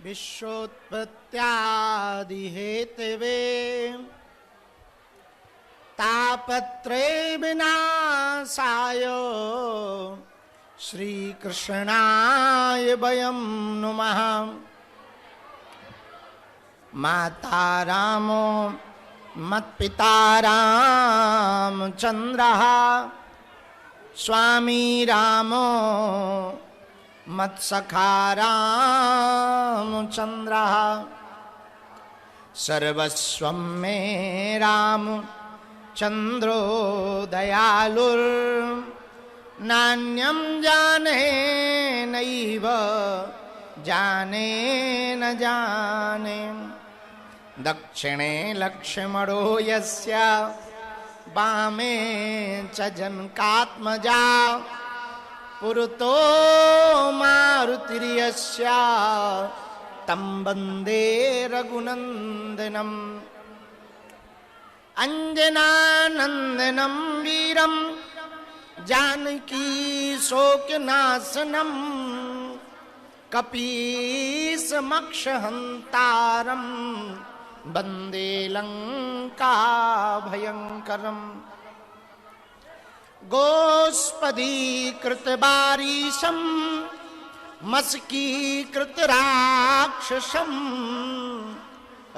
विश्वोत्पत्त्यादिहेतवे तापत्रय विनाशाय श्रीकृष्णाय वयं नुमः। माता रामो मत्पिता रामचन्द्रः स्वामी रामो मत्सखा रामचन्द्रः सर्वस्वं मे रामचन्द्रो दयालुर्नान्यं जाने नैव जाने न जाने। दक्षिणे लक्ष्मणो यस्य वामे च जनकात्मजा पुरतो मारुतिर्यस्य तं वन्दे रघुनन्दनम्। अंजनानन्दनं वीरं जानकी शोकनाशनं कपीशमक्षहन्तारं वन्दे लङ्काभयङ्करम्। गोष्पदीकृतवारिशं मस्कीकृतराक्षसं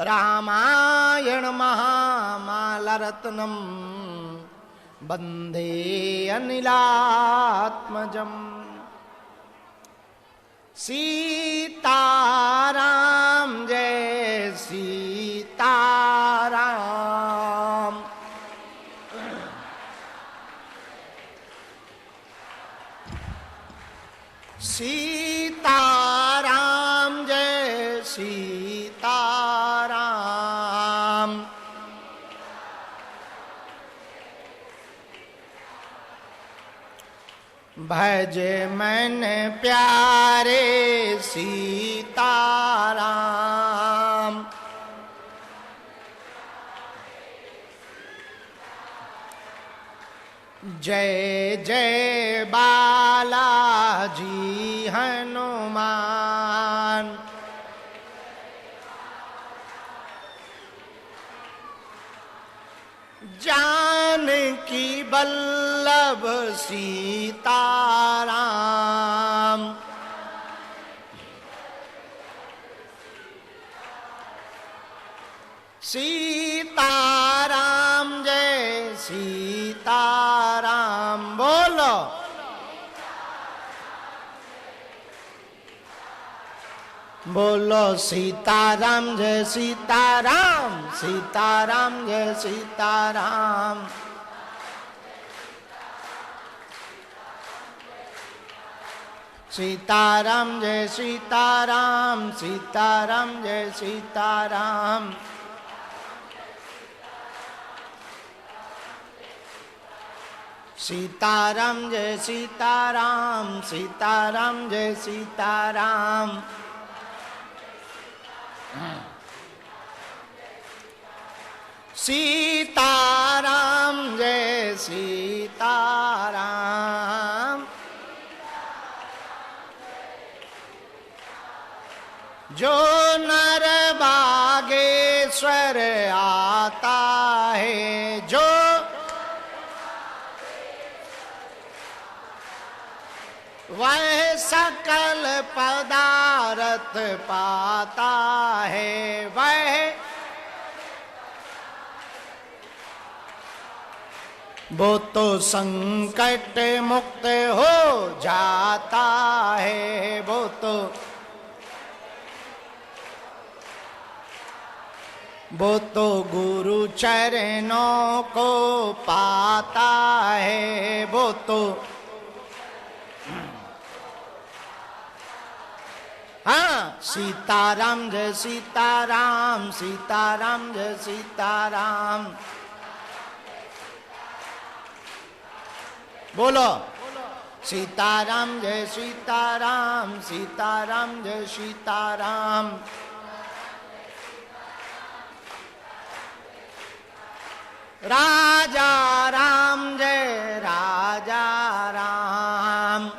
रामायण महामालरत्नं वन्दे अनिलात्मजम्। सीताराम जय सीताराम। सीताराम जय सीताराम। भजे मन प्यारे सीताराम। जय जय बालाजी हनुमान। जानकी वल्लभ सीताराम। सीताराम जय सीताराम। बोलो बोलो सीताराम जय सीताराम। सीताराम जय सीताराम। सीताराम जय सीताराम। सीताराम जय सीताराम। सीताराम जय सीताराम। सीताराम जय सीताराम। सीताराम जय सीताराम। जो नर बागेश्वर आता है, जो वह सकल पदार्थ पाता है। वह वो तो संकट मुक्त हो जाता है। वो तो गुरु चरणों को पाता है। वो तो हाँ सीताराम जय सीताराम। सीताराम जय सीताराम। बोलो सीताराम जय सीताराम। सीताराम जय सीताराम। राजा राम जय राजा राम।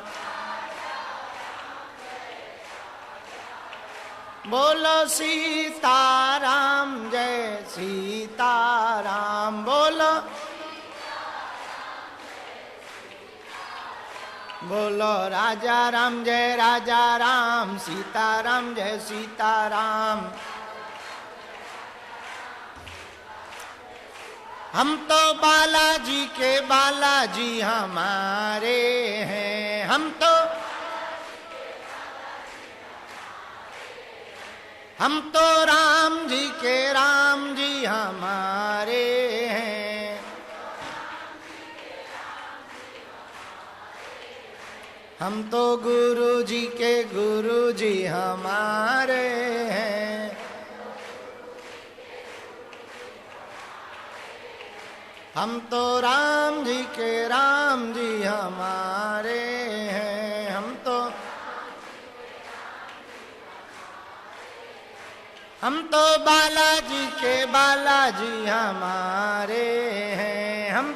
बोलो सीताराम जय सीताराम बोलो बोलो राजा राम जय राजा राम सीताराम जय सीताराम। हम तो बालाजी के बालाजी हमारे हैं, हम तो राम जी के राम जी हमारे हैं। हम तो गुरु जी के गुरु जी हमारे हैं। हम तो राम जी के राम जी हमारे हैं। हम तो बालाजी के बालाजी हमारे हैं। हम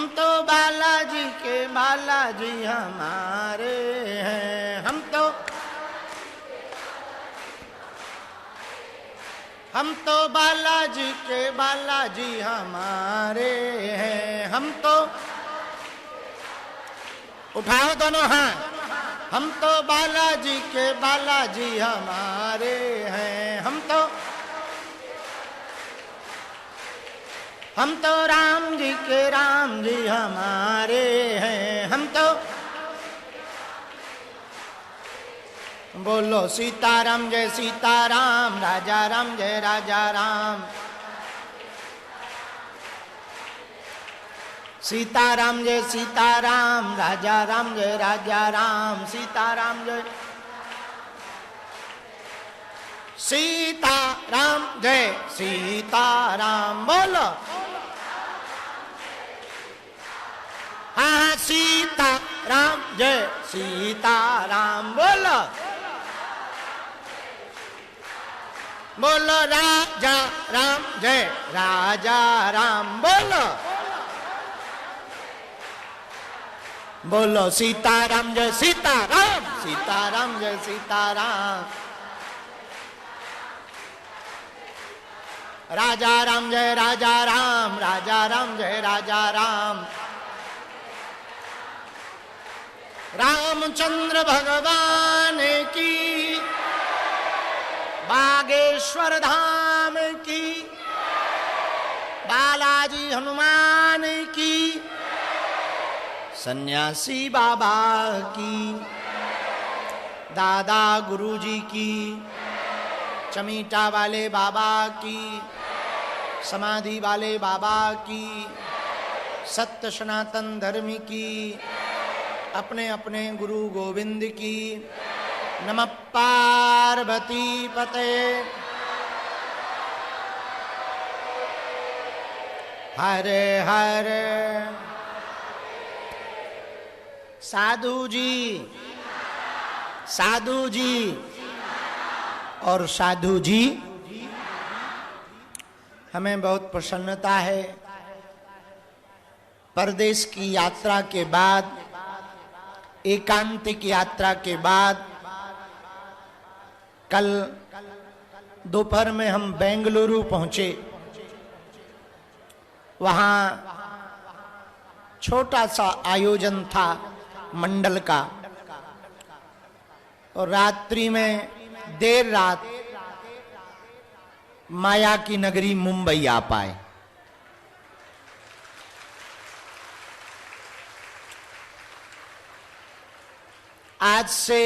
तो बालाजी के बालाजी हमारे हैं। हम तो बालाजी के बालाजी हमारे हैं। हम तो उठाओ दोनों हाथ। हम तो बालाजी के बालाजी हमारे हैं। हम तो राम जी के राम जी हमारे हैं। हम तो बोलो सीताराम जय सीताराम राजा राम जय राजा राम। सीताराम जय सीताराम राजा राम जय राजा राम। सीताराम जय सीताराम जय सीताराम बोलो हाँ सीताराम जय सीताराम बोलो बोलो राजा राम जय राजा राम बोलो बोलो सीताराम जय सीताराम सीताराम जय सीताराम। राजा राम जय राजा राम राजा राम जय राजा राम। रामचंद्र भगवान की बागेश्वर धाम की बालाजी हनुमान की सन्यासी बाबा की दादा गुरुजी की चमीटा वाले बाबा की समाधि वाले बाबा की सत्य सनातन धर्म की अपने अपने गुरु गोविंद की। नमः पार्वती पते हरे हरे। साधु जी और साधु जी हमें बहुत प्रसन्नता है। परदेश की यात्रा के बाद एकांतिक यात्रा के बाद कल दोपहर में हम बेंगलुरु पहुंचे। वहां छोटा सा आयोजन था मंडल का और रात्रि में देर रात माया की नगरी मुंबई आ पाए। आज से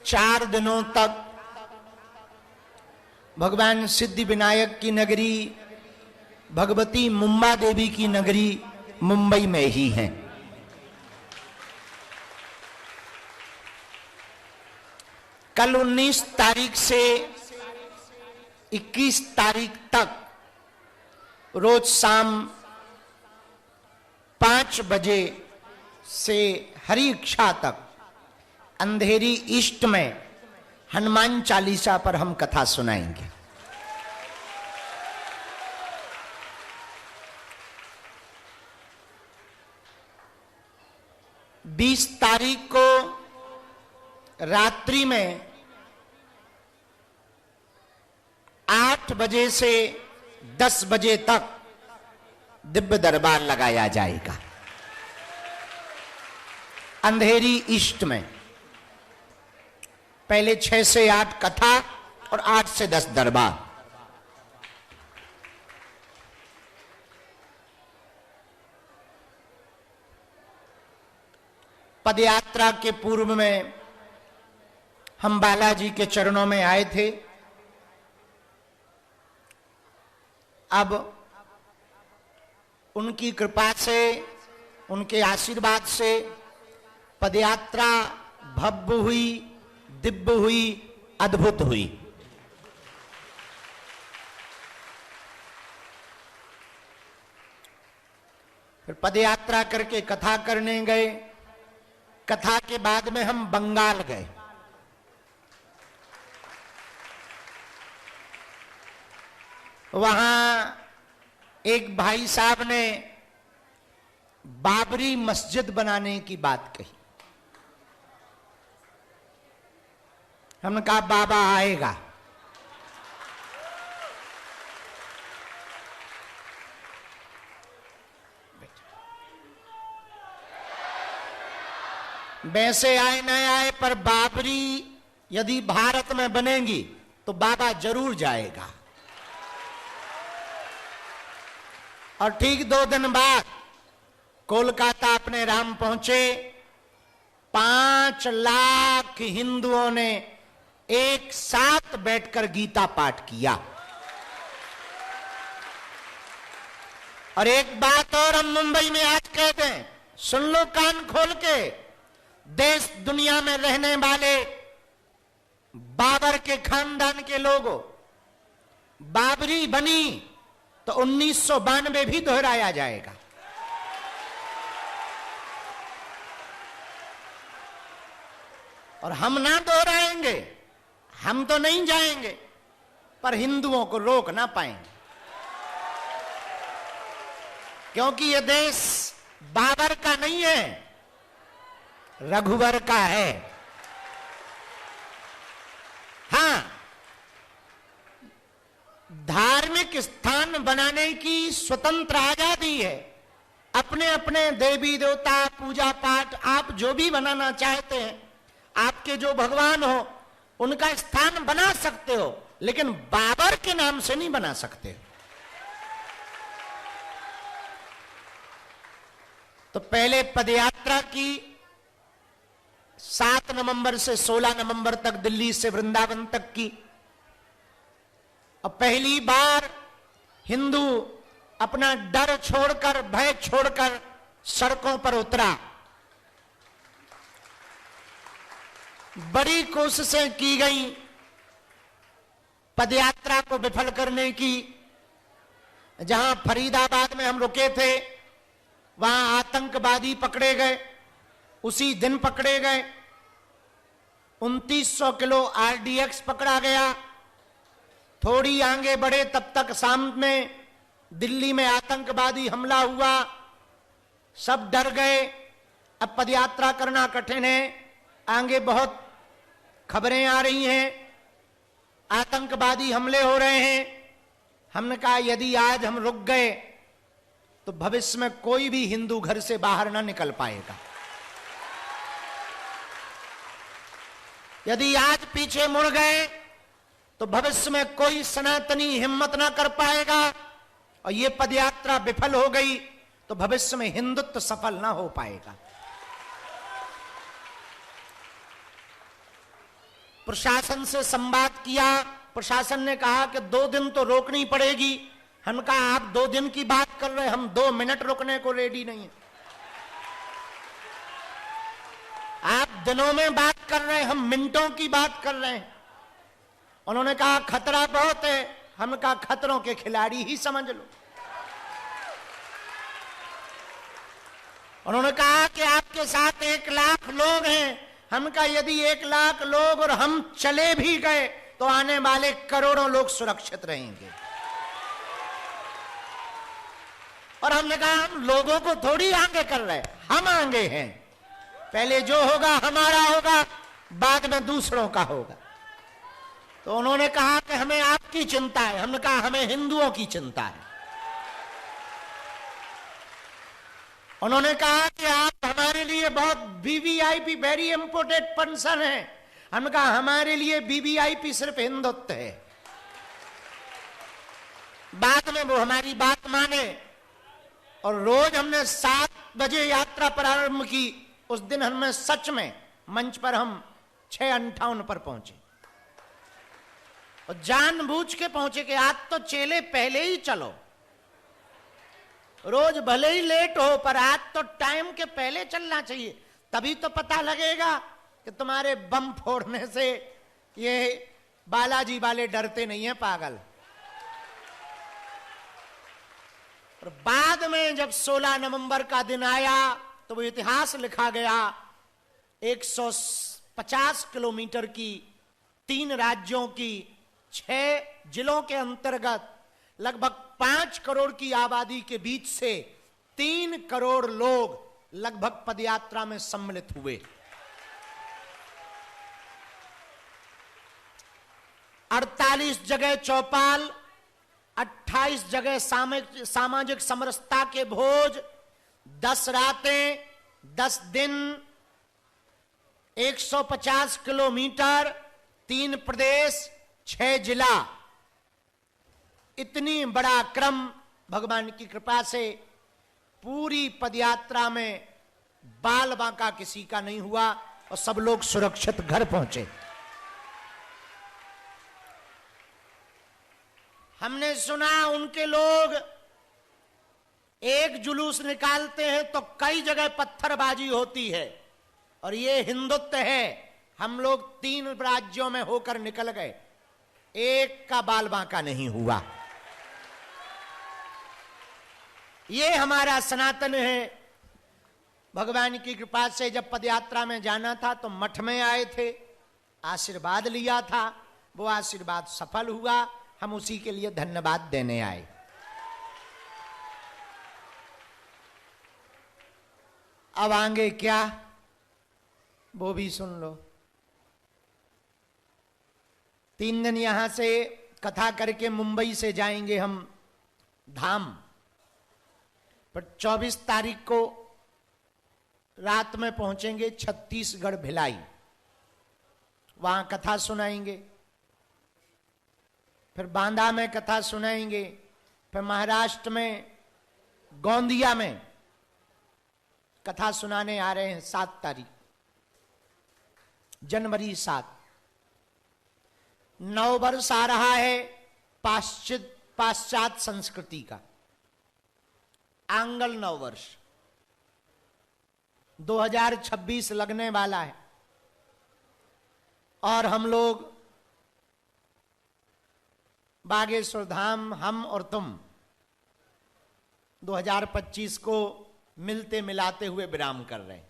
4 दिनों तक भगवान सिद्धि विनायक की नगरी भगवती मुंबा देवी की नगरी मुंबई में ही है। कल 19 तारीख से 21 तारीख तक रोज शाम 5 बजे से हरि इच्छा तक अंधेरी ईस्ट में हनुमान चालीसा पर हम कथा सुनाएंगे। 20 तारीख को रात्रि में 8 बजे से 10 बजे तक दिव्य दरबार लगाया जाएगा अंधेरी ईस्ट में। पहले 6 से 8 कथा और 8 से 10 दरबार। पदयात्रा के पूर्व में हम बालाजी के चरणों में आए थे। अब उनकी कृपा से, उनके आशीर्वाद से पदयात्रा भव्य हुई, दिव्य हुई, अद्भुत हुई। फिर पदयात्रा करके कथा करने गए। कथा के बाद में हम बंगाल गए। वहां एक भाई साहब ने बाबरी मस्जिद बनाने की बात कही। हमने कहा बाबा आएगा। वैसे आए न आए, पर बाबरी यदि भारत में बनेगी तो बाबा जरूर जाएगा। और ठीक 2 दिन बाद कोलकाता अपने राम पहुंचे। 5 लाख हिंदुओं ने एक साथ बैठकर गीता पाठ किया। और एक बात और हम मुंबई में आज कहते हैं, सुन लो कान खोल के। देश दुनिया में रहने वाले बाबर के खानदान के लोगों, बाबरी बनी तो 1992 भी दोहराया जाएगा। और हम ना दोहराएंगे, हम तो नहीं जाएंगे, पर हिंदुओं को रोक ना पाएंगे, क्योंकि यह देश बाबर का नहीं है, रघुवर का है। हां, धार्मिक स्थान बनाने की स्वतंत्र आजादी है। अपने अपने देवी देवता, पूजा पाठ आप जो भी बनाना चाहते हैं, आपके जो भगवान हो उनका स्थान बना सकते हो, लेकिन बाबर के नाम से नहीं बना सकते। तो पहले पदयात्रा की 7 नवंबर से 16 नवंबर तक दिल्ली से वृंदावन तक की। अब पहली बार हिंदू अपना डर छोड़कर, भय छोड़कर सड़कों पर उतरा। बड़ी कोशिशें की गई पदयात्रा को विफल करने की। जहां फरीदाबाद में हम रुके थे, वहां आतंकवादी पकड़े गए, उसी दिन पकड़े गए। 2900 किलो आरडीएक्स पकड़ा गया। थोड़ी आगे बढ़े तब तक शाम में दिल्ली में आतंकवादी हमला हुआ, सब डर गए। अब पदयात्रा करना कठिन है। आगे बहुत खबरें आ रही हैं, आतंकवादी हमले हो रहे हैं। हमने कहा यदि आज हम रुक गए तो भविष्य में कोई भी हिंदू घर से बाहर ना निकल पाएगा। यदि आज पीछे मुड़ गए तो भविष्य में कोई सनातनी हिम्मत ना कर पाएगा, और ये पदयात्रा विफल हो गई तो भविष्य में हिंदुत्व सफल ना हो पाएगा। प्रशासन से संवाद किया। प्रशासन ने कहा कि 2 दिन तो रोकनी पड़ेगी। हम कहा आप 2 दिन की बात कर रहे हैं, हम 2 मिनट रुकने को रेडी नहीं है। आप दिनों में बात कर रहे हैं, हम मिनटों की बात कर रहे हैं। उन्होंने कहा खतरा बहुत है। हम कहा खतरों के खिलाड़ी ही समझ लो। उन्होंने कहा कि आपके साथ 1 लाख लोग हैं। हम कहा यदि 1 लाख लोग और हम चले भी गए तो आने वाले करोड़ों लोग सुरक्षित रहेंगे। और हमने कहा हम लोगों को थोड़ी आगे कर रहे हैं, हम आगे हैं। पहले जो होगा हमारा होगा, बाद में दूसरों का होगा। तो उन्होंने कहा कि हमें आपकी चिंता है। हमने कहा हमें हिंदुओं की चिंता है। उन्होंने कहा कि आप हमारे लिए बहुत वीवीआईपी, वेरी इंपोर्टेंट पर्सन है। हमने कहा हमारे लिए वीवीआईपी सिर्फ हिंदुत्व है। बाद में वो हमारी बात माने और रोज हमने 7 बजे यात्रा प्रारंभ की। उस दिन हमें सच में मंच पर हम 6:58 पर पहुंचे और जानबूझ के पहुंचे कि आज तो चेले पहले ही चलो। रोज भले ही लेट हो पर आज तो टाइम के पहले चलना चाहिए, तभी तो पता लगेगा कि तुम्हारे बम फोड़ने से ये बालाजी वाले डरते नहीं है पागल। और बाद में जब 16 नवंबर का दिन आया तो वो इतिहास लिखा गया। 150 किलोमीटर की 3 राज्यों की 6 जिलों के अंतर्गत लगभग 5 करोड़ की आबादी के बीच से 3 करोड़ लोग लगभग पदयात्रा में सम्मिलित हुए। 48 जगह चौपाल, 28 जगह सामाजिक समरसता के भोज, 10 रातें, 10 दिन, 150 किलोमीटर, 3 प्रदेश, 6 जिला। इतनी बड़ा क्रम भगवान की कृपा से पूरी पदयात्रा में बाल बांका किसी का नहीं हुआ और सब लोग सुरक्षित घर पहुंचे। हमने सुना उनके लोग एक जुलूस निकालते हैं तो कई जगह पत्थरबाजी होती है और ये हिंदुत्व है। हम लोग 3 राज्यों में होकर निकल गए, एक का बाल बांका नहीं हुआ। ये हमारा सनातन है। भगवान की कृपा से जब पदयात्रा में जाना था तो मठ में आए थे, आशीर्वाद लिया था, वो आशीर्वाद सफल हुआ। हम उसी के लिए धन्यवाद देने आए। अब आगे क्या, वो भी सुन लो। 3 दिन यहां से कथा करके मुंबई से जाएंगे हम धाम पर। 24 तारीख को रात में पहुंचेंगे छत्तीसगढ़ भिलाई, वहां कथा सुनाएंगे। फिर बांदा में कथा सुनाएंगे। फिर महाराष्ट्र में गोंदिया में कथा सुनाने आ रहे हैं 7 तारीख, जनवरी 7। नव वर्ष आ रहा है पाश्चात्य संस्कृति का, आंगल नव वर्ष 2026 लगने वाला है। और हम लोग बागेश्वर धाम, हम और तुम 2025 को मिलते मिलाते हुए विराम कर रहे हैं।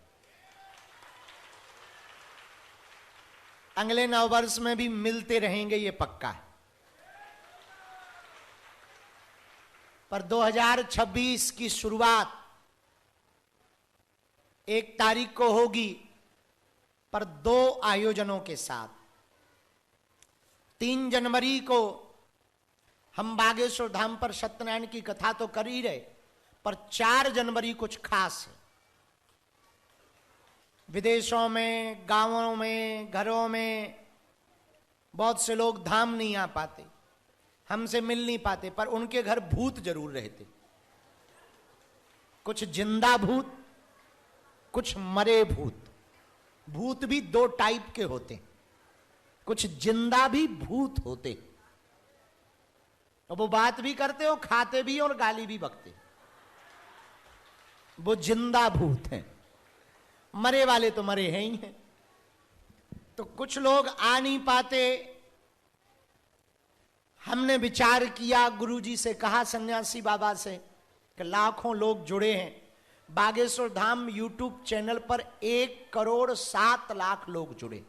अगले नववर्ष में भी मिलते रहेंगे, ये पक्का है। पर 2026 की शुरुआत 1 तारीख को होगी, पर 2 आयोजनों के साथ। 3 जनवरी को हम बागेश्वर धाम पर सत्यनारायण की कथा तो कर ही रहे, पर 4 जनवरी कुछ खास है। विदेशों में, गांवों में, घरों में बहुत से लोग धाम नहीं आ पाते, हमसे मिल नहीं पाते, पर उनके घर भूत जरूर रहते। कुछ जिंदा भूत, कुछ मरे भूत। भूत भी 2 टाइप के होते, कुछ जिंदा भी भूत होते। और वो बात भी करते हो, खाते भी और गाली भी बकते। वो जिंदा भूत हैं, मरे वाले तो मरे हैं ही हैं। तो कुछ लोग आ नहीं पाते। हमने विचार किया, गुरुजी से कहा, सन्यासी बाबा से, कि लाखों लोग जुड़े हैं बागेश्वर धाम यूट्यूब चैनल पर। 1,07,00,000 लोग जुड़े।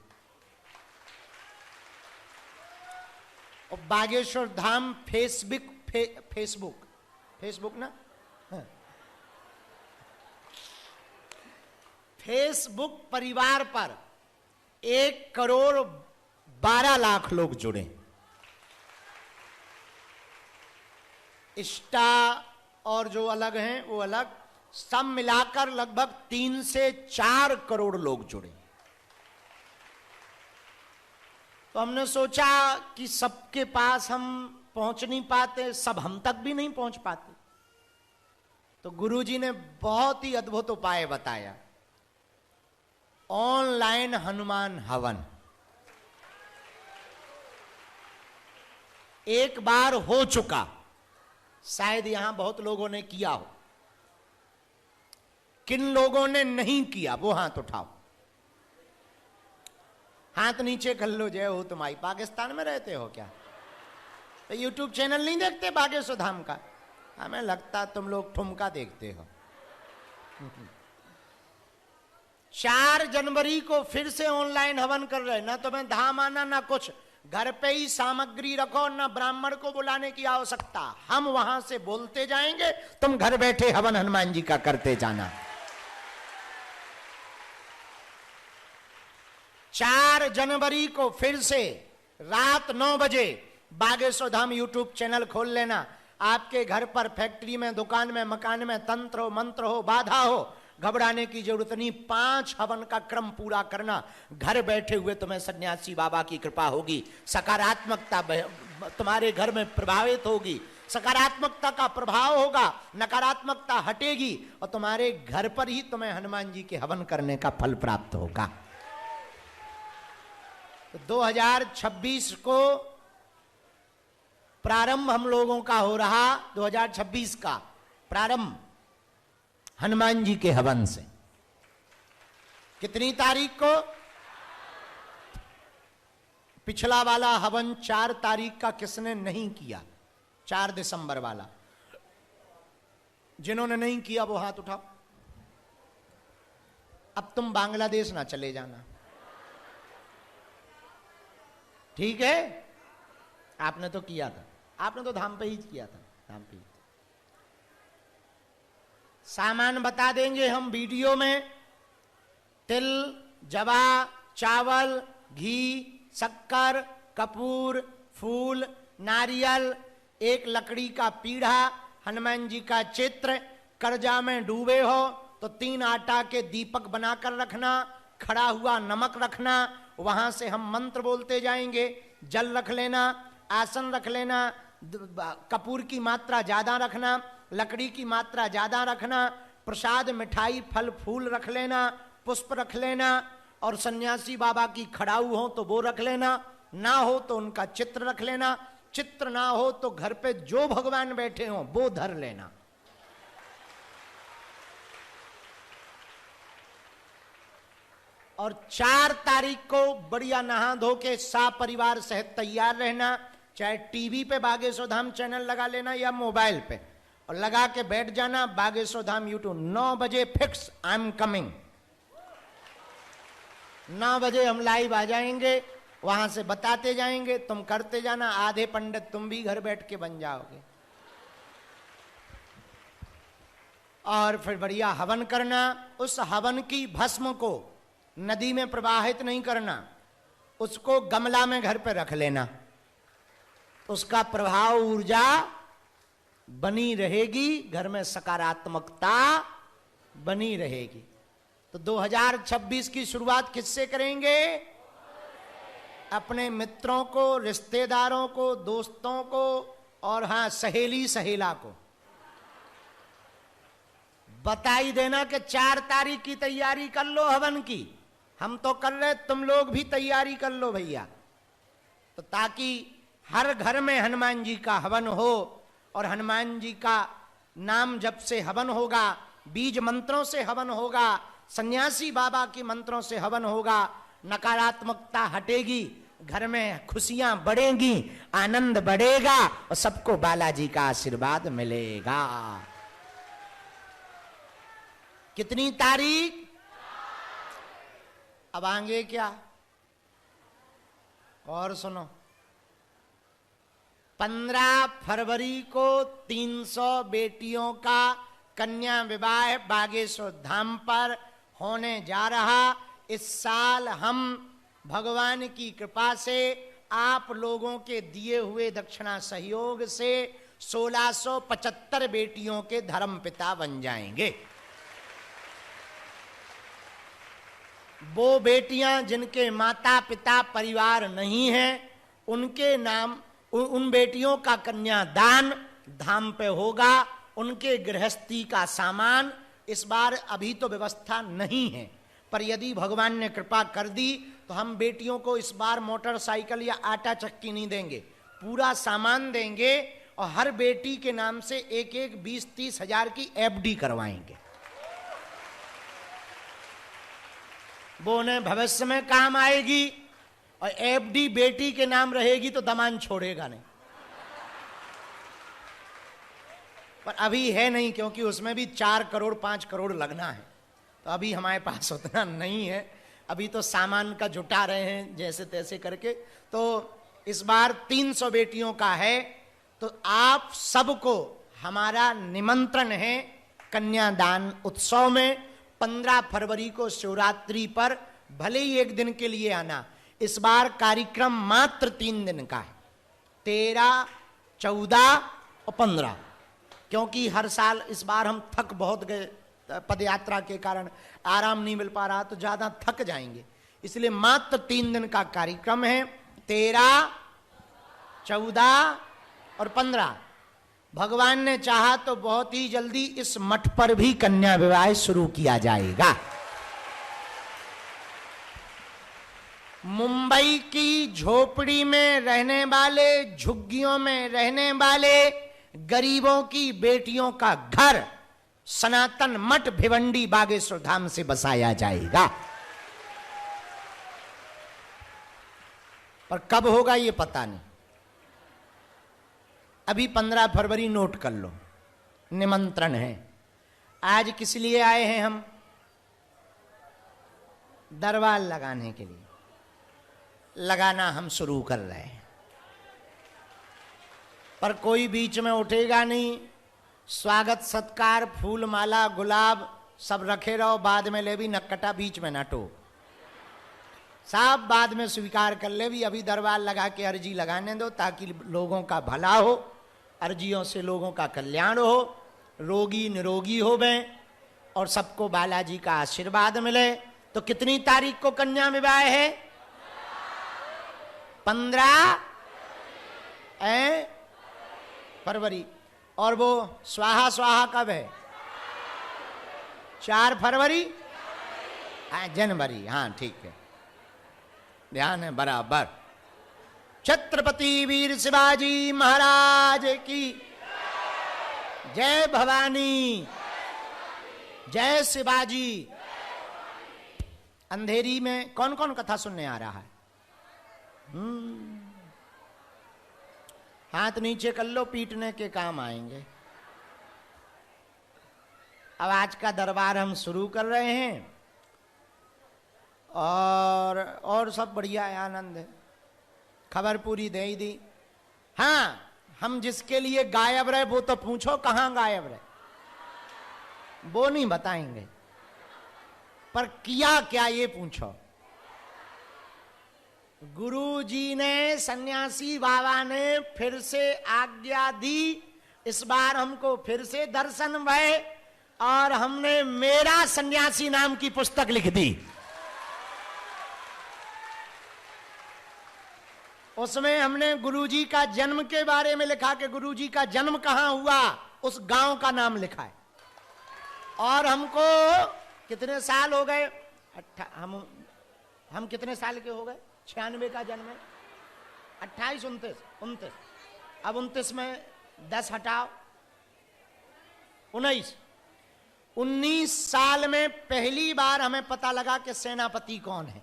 और बागेश्वर धाम फेसबुक ना, फेसबुक परिवार पर 1,12,00,000 लोग जुड़े। इंस्टा और जो अलग हैं वो अलग, सब मिलाकर लगभग 3 से 4 करोड़ लोग जुड़े। तो हमने सोचा कि सबके पास हम पहुंच नहीं पाते, सब हम तक भी नहीं पहुंच पाते, तो गुरुजी ने बहुत ही अद्भुत उपाय बताया, ऑनलाइन हनुमान हवन। एक बार हो चुका, शायद यहां बहुत लोगों ने किया हो। किन लोगों ने नहीं किया वो हाथ उठाओ, हाथ नीचे कर लो। जय हो तुम्हारी। पाकिस्तान में रहते हो क्या? तो यूट्यूब चैनल नहीं देखते बागेश्वर धाम का? हमें लगता तुम लोग ठुमका देखते हो। 4 जनवरी को फिर से ऑनलाइन हवन कर रहे, ना तुम्हें धाम आना ना कुछ, घर पे ही सामग्री रखो, ना ब्राह्मण को बुलाने की आवश्यकता। हम वहां से बोलते जाएंगे, तुम घर बैठे हवन हनुमान जी का करते जाना। 4 जनवरी को फिर से रात 9 बजे बागेश्वर धाम यूट्यूब चैनल खोल लेना। आपके घर पर, फैक्ट्री में, दुकान में, मकान में तंत्र हो, मंत्र हो, बाधा हो, घबराने की जरूरत नहीं। 5 हवन का क्रम पूरा करना। घर बैठे हुए तुम्हें सन्यासी बाबा की कृपा होगी, सकारात्मकता तुम्हारे घर में प्रभावित होगी, सकारात्मकता का प्रभाव होगा, नकारात्मकता हटेगी और तुम्हारे घर पर ही तुम्हें हनुमान जी के हवन करने का फल प्राप्त होगा। तो 2026 को प्रारंभ हम लोगों का हो रहा, 2026 का प्रारंभ हनुमान जी के हवन से। कितनी तारीख को? पिछला वाला हवन 4 तारीख का किसने नहीं किया? 4 दिसंबर वाला। जिन्होंने नहीं किया वो हाथ उठाओ। अब तुम बांग्लादेश ना चले जाना, ठीक है? आपने तो किया था, आपने तो धाम पे ही किया था, धाम पे ही। सामान बता देंगे हम वीडियो में। तिल, जवा, चावल, घी, शक्कर, कपूर, फूल, नारियल, एक लकड़ी का पीढ़ा, हनुमान जी का चित्र। कर्जा में डूबे हो तो 3 आटा के दीपक बनाकर रखना, खड़ा हुआ नमक रखना, वहां से हम मंत्र बोलते जाएंगे। जल रख लेना, आसन रख लेना, कपूर की मात्रा ज्यादा रखना, लकड़ी की मात्रा ज्यादा रखना, प्रसाद मिठाई फल फूल रख लेना, पुष्प रख लेना, और सन्यासी बाबा की खड़ाऊ हो तो वो रख लेना, ना हो तो उनका चित्र रख लेना, चित्र ना हो तो घर पे जो भगवान बैठे हो वो धर लेना। और 4 तारीख को बढ़िया नहा धो के परिवार सहित तैयार रहना। चाहे टीवी पे बागेश्वर धाम चैनल लगा लेना या मोबाइल पे, और लगा के बैठ जाना। बागेश्वर धाम यूट्यूब 9 बजे फिक्स, आई एम कमिंग। 9 बजे हम लाइव आ जाएंगे, वहां से बताते जाएंगे, तुम करते जाना। आधे पंडित तुम भी घर बैठ के बन जाओगे। और फिर बढ़िया हवन करना। उस हवन की भस्म को नदी में प्रवाहित नहीं करना, उसको गमला में घर पे रख लेना। उसका प्रभाव, ऊर्जा बनी रहेगी, घर में सकारात्मकता बनी रहेगी। तो 2026 की शुरुआत किससे करेंगे? अपने मित्रों को, रिश्तेदारों को, दोस्तों को, और हाँ, सहेली सहेला को बताई देना कि 4 तारीख की तैयारी कर लो हवन की। हम तो कर रहे, तुम लोग भी तैयारी कर लो भैया। तो ताकि हर घर में हनुमान जी का हवन हो, और हनुमान जी का नाम जप से हवन होगा, बीज मंत्रों से हवन होगा, सन्यासी बाबा के मंत्रों से हवन होगा। नकारात्मकता हटेगी, घर में खुशियां बढ़ेंगी, आनंद बढ़ेगा, और सबको बालाजी का आशीर्वाद मिलेगा। कितनी तारीख? अब आगे क्या और सुनो। 15 फरवरी को 300 बेटियों का कन्या विवाह बागेश्वर धाम पर होने जा रहा। इस साल हम भगवान की कृपा से आप लोगों के दिए हुए दक्षिणा सहयोग से 1675 बेटियों के धर्मपिता बन जाएंगे। वो बेटियां जिनके माता पिता परिवार नहीं है, उनके नाम उन बेटियों का कन्यादान धाम पे होगा। उनके गृहस्थी का सामान इस बार अभी तो व्यवस्था नहीं है, पर यदि भगवान ने कृपा कर दी तो हम बेटियों को इस बार मोटरसाइकिल या आटा चक्की नहीं देंगे, पूरा सामान देंगे और हर बेटी के नाम से एक एक 20-30 हजार की एफडी करवाएंगे। वो उन्हें भविष्य में काम आएगी और एफडी बेटी के नाम रहेगी तो दमान छोड़ेगा नहीं। पर अभी है नहीं, क्योंकि उसमें भी 4 करोड़ 5 करोड़ लगना है, तो अभी हमारे पास उतना नहीं है। अभी तो सामान का जुटा रहे हैं जैसे तैसे करके। तो इस बार 300 बेटियों का है, तो आप सबको हमारा निमंत्रण है कन्यादान उत्सव में। 15 फरवरी को शिवरात्रि पर भले ही एक दिन के लिए आना। इस बार कार्यक्रम मात्र 3 दिन का है, 13, 14 और 15, क्योंकि हर साल इस बार हम थक बहुत गए, पदयात्रा के कारण आराम नहीं मिल पा रहा, तो ज्यादा थक जाएंगे, इसलिए मात्र 3 दिन का कार्यक्रम है, 13, 14 और 15। भगवान ने चाहा तो बहुत ही जल्दी इस मठ पर भी कन्या विवाह शुरू किया जाएगा। मुंबई की झोपड़ी में रहने वाले, झुग्गियों में रहने वाले गरीबों की बेटियों का घर सनातन मठ भिवंडी बागेश्वर धाम से बसाया जाएगा। पर कब होगा ये पता नहीं। अभी 15 फरवरी नोट कर लो, निमंत्रण है। आज किस लिए आए हैं हम? दरबार लगाने के लिए। लगाना हम शुरू कर रहे हैं, पर कोई बीच में उठेगा नहीं। स्वागत सत्कार, फूल माला, गुलाब सब रखे रहो, बाद में ले भी नक्कटा बीच में न टो, सब बाद में स्वीकार कर ले भी। अभी दरबार लगा के अर्जी लगाने दो, ताकि लोगों का भला हो, अर्जियों से लोगों का कल्याण हो, रोगी निरोगी हो गए और सबको बालाजी का आशीर्वाद मिले। तो कितनी तारीख को कन्या विवाह है? 15 फरवरी। और वो स्वाहा स्वाहा कब है? 4 फरवरी, हाँ जनवरी, हाँ ठीक है, ध्यान है बराबर। छत्रपति वीर शिवाजी महाराज की जय। भवानी जय शिवाजी। अंधेरी में कौन कौन कथा सुनने आ रहा है? हाथ नीचे कर लो, पीटने के काम आएंगे। अब आज का दरबार हम शुरू कर रहे हैं और सब बढ़िया है, आनंद है। खबर पूरी दे ही दी। हाँ, हम जिसके लिए गायब रहे वो तो पूछो कहां गायब रहे, वो नहीं बताएंगे, पर किया क्या ये पूछो। गुरु जी ने, सन्यासी बाबा ने फिर से आज्ञा दी। इस बार हमको फिर से दर्शन भये और हमने मेरा सन्यासी नाम की पुस्तक लिख दी। उसमें हमने गुरुजी का जन्म के बारे में लिखा कि गुरुजी का जन्म कहां हुआ, उस गांव का नाम लिखा है। और हमको कितने साल हो गए? हम कितने साल के हो गए? 96 का जन्म है, 28, 29। अब 29 में 10 हटाओ, 19 साल में पहली बार हमें पता लगा कि सेनापति कौन है,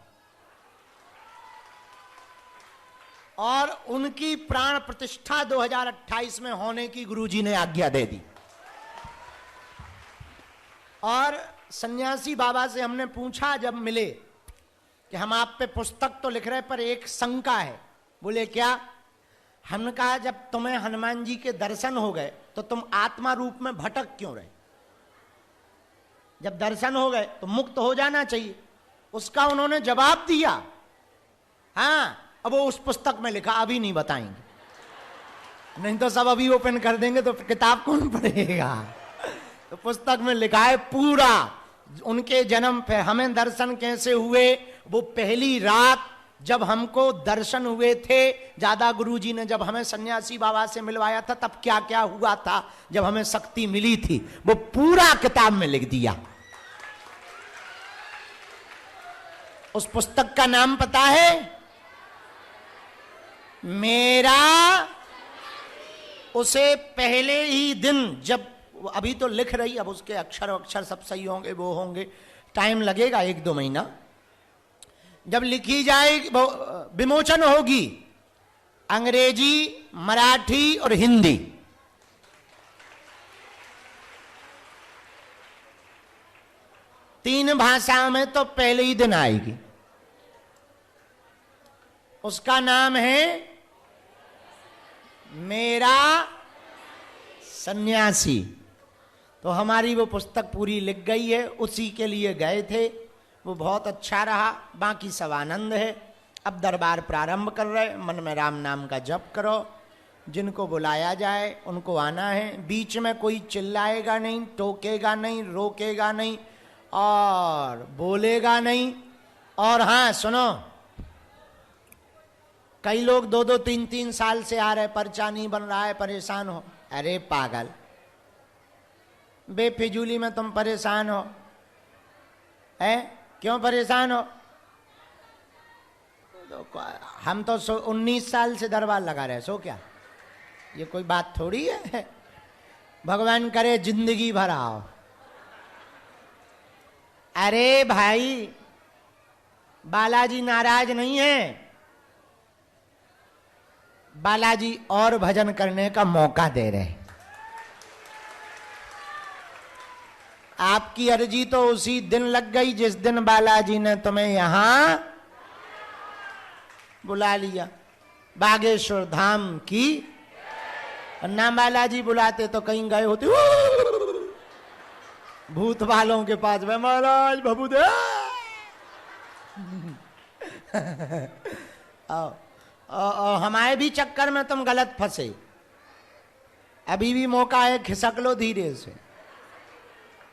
और उनकी प्राण प्रतिष्ठा 2028 में होने की गुरुजी ने आज्ञा दे दी। और सन्यासी बाबा से हमने पूछा जब मिले कि हम आप पे पुस्तक तो लिख रहे, पर एक शंका है। बोले क्या? हमने कहा जब तुम्हें हनुमान जी के दर्शन हो गए तो तुम आत्मा रूप में भटक क्यों रहे? जब दर्शन हो गए तो मुक्त हो जाना चाहिए। उसका उन्होंने जवाब दिया। हाँ, अब वो उस पुस्तक में लिखा, अभी नहीं बताएंगे, नहीं तो सब अभी ओपन कर देंगे तो किताब कौन पढ़ेगा। तो पुस्तक में लिखा है पूरा उनके जन्म पे हमें दर्शन कैसे हुए। वो पहली रात जब हमको दर्शन हुए थे, दादा गुरुजी ने जब हमें सन्यासी बाबा से मिलवाया था, तब क्या क्या हुआ था, जब हमें शक्ति मिली थी, वो पूरा किताब में लिख दिया। उस पुस्तक का नाम पता है? मेरा उसे पहले ही दिन, जब अभी तो लिख रही, अब उसके अक्षर सब सही होंगे, वो होंगे, टाइम लगेगा 1-2 महीना। जब लिखी जाए विमोचन होगी, अंग्रेजी, मराठी और हिंदी, तीन भाषाओं में तो पहले ही दिन आएगी। उसका नाम है मेरा सन्यासी। तो हमारी वो पुस्तक पूरी लिख गई है, उसी के लिए गए थे, वो बहुत अच्छा रहा, बाकी सब आनंद है। अब दरबार प्रारंभ कर रहे, मन में राम नाम का जप करो, जिनको बुलाया जाए उनको आना है। बीच में कोई चिल्लाएगा नहीं, टोकेगा नहीं, रोकेगा नहीं और बोलेगा नहीं। और हाँ सुनो, कई लोग 2-2, 3-3 साल से आ रहे, पर्चा नहीं बन रहा है, परेशान हो। अरे पागल, बेफिजूली में तुम परेशान हो, है? क्यों परेशान हो? हम तो 19 साल से दरबार लगा रहे, सो क्या ये कोई बात थोड़ी है। भगवान करे जिंदगी भर आओ। अरे भाई, बालाजी नाराज नहीं है, बालाजी और भजन करने का मौका दे रहे। आपकी अर्जी तो उसी दिन लग गई जिस दिन बालाजी ने तुम्हें यहां बुला लिया, बागेश्वर धाम की। ना बालाजी बुलाते तो कहीं गए होते भूत वालों के पास में, महाराज भभुदे हमारे भी चक्कर में तुम गलत फंसे। अभी भी मौका है, खिसक लो धीरे से,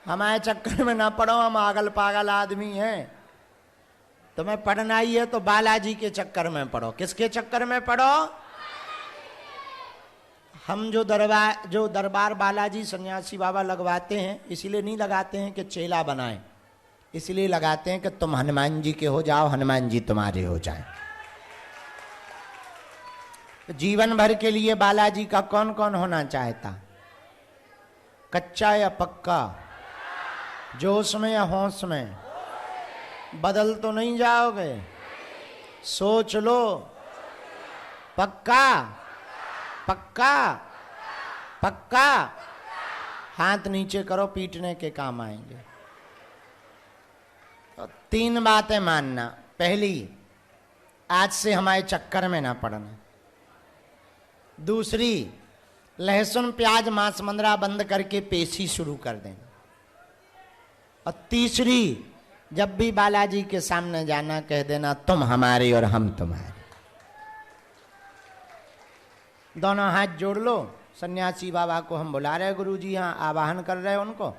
हमारे चक्कर में ना पड़ो, हम आगल पागल आदमी हैं। तुम्हें पढ़ना ही है तो बालाजी के चक्कर में पढ़ो। किसके चक्कर में पढ़ो? हम जो दरबार बालाजी सन्यासी बाबा लगवाते हैं, इसलिए नहीं लगाते हैं कि चेला बनाएं, इसलिए लगाते हैं कि तुम हनुमान जी के हो जाओ, हनुमान जी तुम्हारे हो जाएं। तो जीवन भर के लिए बालाजी का कौन कौन होना चाहता? कच्चा या पक्का? जोश में या होश में? बदल तो नहीं जाओगे? सोच लो। पक्का? पक्का? पक्का? हाथ नीचे करो, पीटने के काम आएंगे। तो 3 बातें मानना। पहली, आज से हमारे चक्कर में ना पड़ना। दूसरी, लहसुन प्याज मांस मंदरा बंद करके पेशी शुरू कर देना। और तीसरी, जब भी बालाजी के सामने जाना कह देना तुम हमारे और हम तुम्हारे। दोनों हाथ जोड़ लो। सन्यासी बाबा को हम बुला रहे, गुरुजी यहाँ आवाहन कर रहे हैं उनको,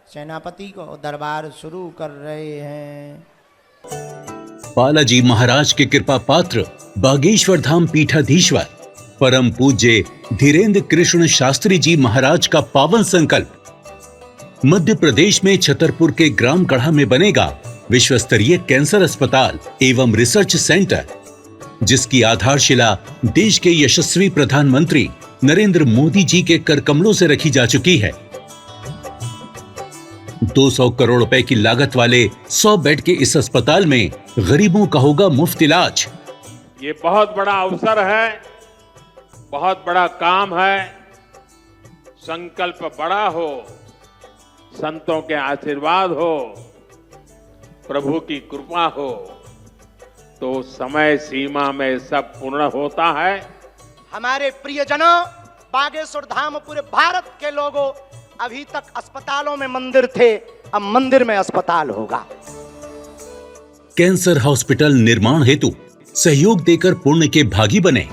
सेनापति को, दरबार शुरू कर रहे हैं। बालाजी महाराज के कृपा पात्र बागेश्वर धाम पीठाधीश्वर परम पूज्य धीरेन्द्र कृष्ण शास्त्री जी महाराज का पावन संकल्प। मध्य प्रदेश में छतरपुर के ग्राम गढ़ा में बनेगा विश्व स्तरीय कैंसर अस्पताल एवं रिसर्च सेंटर, जिसकी आधारशिला देश के यशस्वी प्रधानमंत्री नरेंद्र मोदी जी के कर कमलों से रखी जा चुकी है। 200 करोड़ रुपए की लागत वाले 100 बेड के इस अस्पताल में गरीबों का होगा मुफ्त इलाज। ये बहुत बड़ा अवसर है, बहुत बड़ा काम है। संकल्प बड़ा हो, संतों के आशीर्वाद हो, प्रभु की कृपा हो, तो समय सीमा में सब पूर्ण होता है। हमारे प्रियजनों, बागेश्वर धाम पूरे भारत के लोगों, अभी तक अस्पतालों में मंदिर थे, अब मंदिर में अस्पताल होगा। कैंसर हॉस्पिटल निर्माण हेतु सहयोग देकर पुण्य के भागी बने।